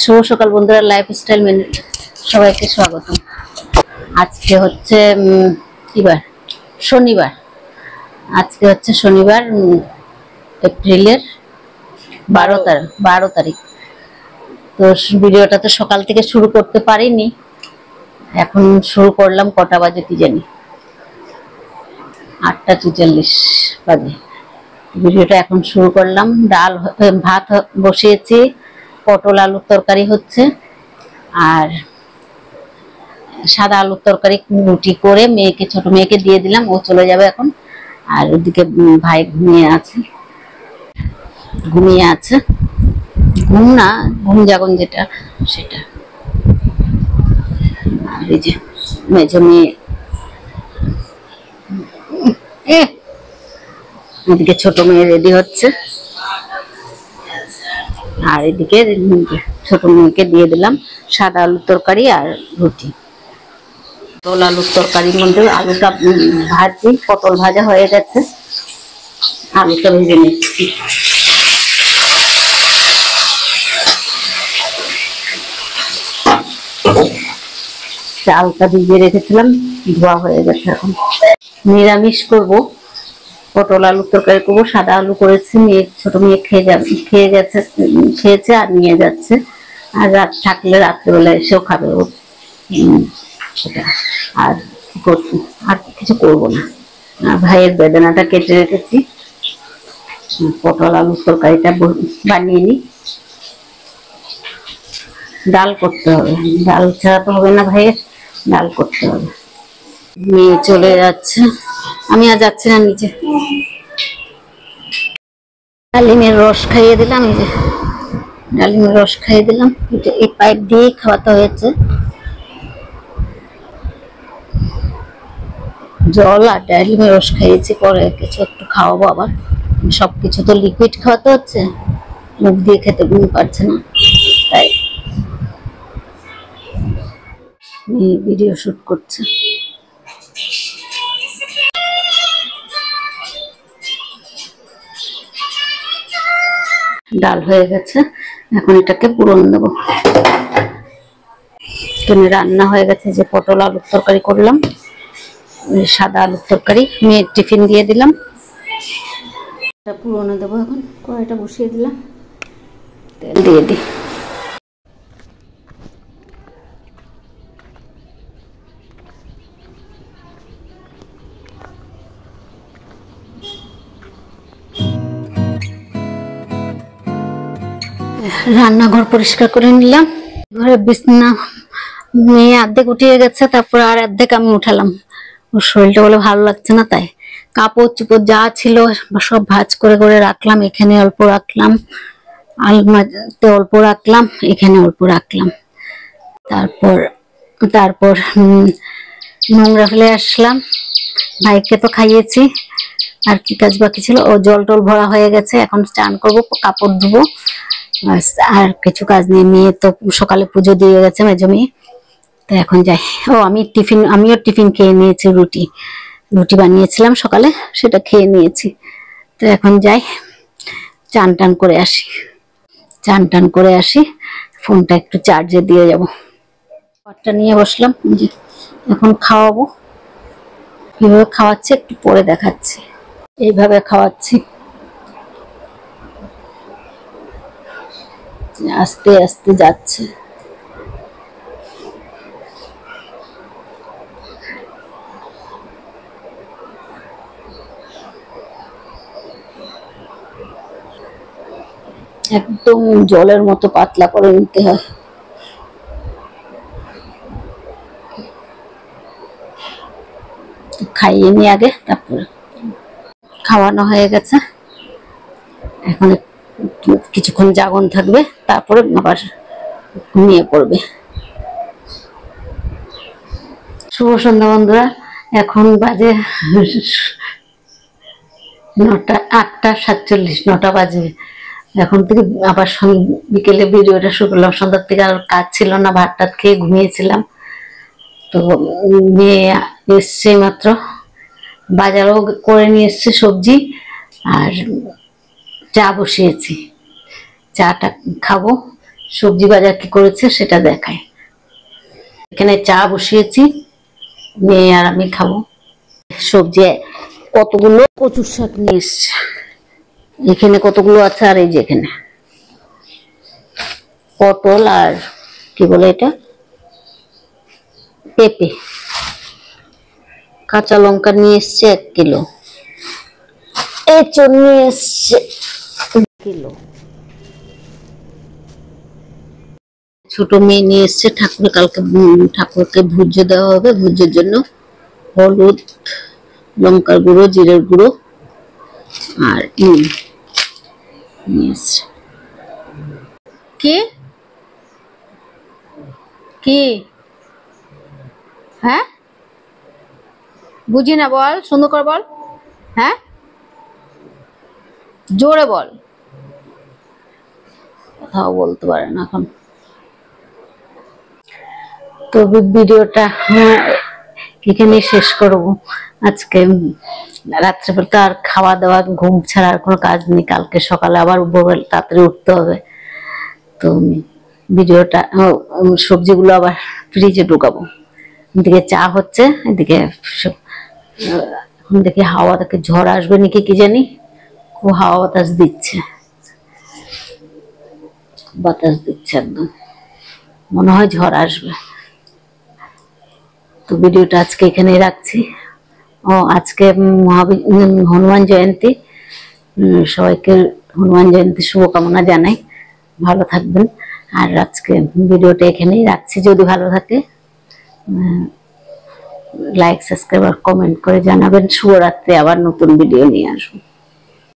শুভ সকাল বন্ধুরা, lifestyle menu সবাইকে স্বাগত। আজকে হচ্ছে শনিবার। আজকে হচ্ছে শনিবার, এপ্রিলের 12 তারিখ। তো ভিডিওটা তো সকাল থেকে শুরু করতে পারিনি, এখন শুরু করলাম। কটা বাজে কি জানি, 8টা 44 বাজে। ভিডিওটা এখন শুরু করলাম। ভাত বসিয়েছি, পটল আলুর তরকারি হচ্ছে, আর সাদা আলুর তরকারি রুটি করে ছোট মেয়েকে দিয়ে দিলাম, ও চলে যাবে এখন। আর ওদিকে ভাই ঘুমিয়ে আছে ঘুম না, ঘুম জাগন যেটা সেটা। আর এই যে মেজো মেয়ে, এদিকে ছোট মেয়ে রেডি হচ্ছে, আর এদিকে ছোট মেয়েকে দিয়ে দিলাম সাদা আলুর তরকারি আর রুটি। পটল আলুর তরকারির মধ্যে আলুটা ভাজি, পটল ভাজা হয়ে গেছে, আলুটা ভেজে নিচ্ছি। চালটা ভিজিয়ে রেখেছিলাম, ধোয়া হয়ে গেছে। এখন নিরামিষ করব, পটল আলুর তরকারি করবো। সাদা আলু করেছি, ছোট মেয়ে খেয়েছে আর নিয়ে যাচ্ছে। আর রাত থাকলে রাত্রেবেলা এসেও খাবে ও সেটা। আর আর কিছু করবো না। ভাইয়ের বেদানাটা কেটে রেখেছি, পটল আলুর তরকারিটা বানিয়ে নিই। ডাল করতে হবে, ডাল ছাড়া তো হবে না, ভাইয়ের ডাল করতে হবে। মেয়ে চলে যাচ্ছে, আমি আর যাচ্ছি না নিচে। ডালিমের রস খাইয়ে দিলাম, এই যে ডালিমের রস খাইয়ে দিলাম, এই পাইপ দিয়ে খাওয়াতে হয়েছে। জল আর ডালিমের রস খাইয়েছি, পরে কিছু একটু খাওয়াবো আবার। সবকিছু তো লিকুইড খাওয়াতে হচ্ছে, মুখ দিয়ে খেতে পারছে না, তাই ভিডিও শুট করছে। ডাল হয়ে গেছে, এখন এটাকে পুরন দেবো। রান্না হয়ে গেছে, যে পটল আলুর তরকারি করলাম, সাদা আলুর তরকারি, মেয়ের টিফিন দিয়ে দিলাম। এটা পুরনে দেবো। এখন কড়াইটা বসিয়ে দিলাম, তেল দিয়ে দিই। রান্নাঘর পরিষ্কার করে নিলাম। ঘরে বিছনা মেয়ে অর্ধেক উঠিয়ে গেছে, তারপর আর অর্ধেক আমি উঠালাম। ওর শরীরটা বলে ভালো লাগছে না, তাই কাপড় চোপড় যা ছিল সব ভাঁজ করে করে রাখলাম। এখানে অল্প রাখলাম, আলমারিতে অল্প রাখলাম, এখানে অল্প রাখলাম। তারপর নোংরা ফেলে আসলাম। ভাইকে তো খাইয়েছি, আর কি কাজ বাকি ছিল? ও জল টল ভরা হয়ে গেছে, এখন স্নান করবো, কাপড় ধুবো, আর কিছু কাজ নেই। মেয়ে তো সকালে পুজো দিয়ে গেছে, মেজো মেয়ে। তো এখন যাই। আমিও টিফিন খেয়ে নিয়েছি, রুটি বানিয়েছিলাম সকালে, সেটা খেয়ে নিয়েছি। তো এখন যাই, চান টান করে আসি, ফোনটা একটু চার্জে দিয়ে যাব। খাবারটা নিয়ে বসলাম, এখন খাওয়াবো। কিভাবে খাওয়াচ্ছি একটু পরে দেখাচ্ছি। এইভাবে খাওয়াচ্ছি, আস্তে আস্তে যাচ্ছে। একদম জলের মতো পাতলা করে নিতে হয়। খাইয়ে নি আগে, তারপরে খাওয়ানো হয়ে গেছে। এখন কিছুক্ষণ জাগন থাকবে, তারপরে আবার ঘুমিয়ে পড়বে। শুভ সন্ধ্যা বন্ধুরা, এখন বাজে 8টা 47, 9টা বাজে। এখন থেকে আবার বিকেলে ভিডিওটা শুরু করলাম। সন্ধ্যার থেকে আর কাজ ছিল না, ভাত টাত খেয়ে ঘুমিয়েছিলাম। তো মেয়ে এসছে মাত্র, বাজারও করে নিয়ে এসছে সবজি, আর চা বসিয়েছি। চাটা খাবো, সবজি বাজার কি করেছে সেটা দেখায়। এখানে চা বসিয়েছি, মেয়ে আর আমি খাবো। সবজি কতগুলো কচুর শাক নিয়ে এসছে, এখানে কতগুলো আছে, আর এই যে এখানে পটল আর কি বলে এটা, পেঁপে। কাঁচা লঙ্কা নিয়ে এসছে 1 কিলো, এঁচড় নিয়ে এসছে 1 কিলো। ছোট মেয়ে নিয়ে এসছে ঠাকুরকে ভুজে দেওয়া হবে, ভুজের জন্য হলুদ, লঙ্কার গুঁড়ো, জিরের গুঁড়ো আর নুন নিয়ে এসছে। কি কি হ্যাঁ বুঝি না, বল, সুন্দর করে বল। হ্যাঁ জোরে বল, কথাও বলতে পারে না এখন। তো ভিডিওটা এখানে শেষ করব আজকে। রাত্রেবেলা তো আর খাওয়া দাওয়া ঘুম ছাড়া আর কোনো কাজ নেই, কালকে সকালে আবার তাড়াতাড়ি উঠতে হবে। তো ভিডিওটা সবজিগুলো আবার ফ্রিজে ঢুকাবো। এদিকে চা হচ্ছে, এদিকে এখন দেখি হাওয়া থেকে ঝড় আসবে নাকি কি জানি, খুব হাওয়া বাতাস দিচ্ছে, একদম মনে হয় ঝড় আসবে। তো ভিডিওটা আজকে এখানেই রাখছি। আজকে হনুমান জয়ন্তী, সবাইকে হনুমান জয়ন্তী শুভকামনা জানাই, ভালো থাকবেন। আর আজকে ভিডিওটা এখানেই রাখছি, যদি ভালো থাকে লাইক, সাবস্ক্রাইব আর কমেন্ট করে জানাবেন। শুভরাত্রি, আবার নতুন ভিডিও নিয়ে আসবো।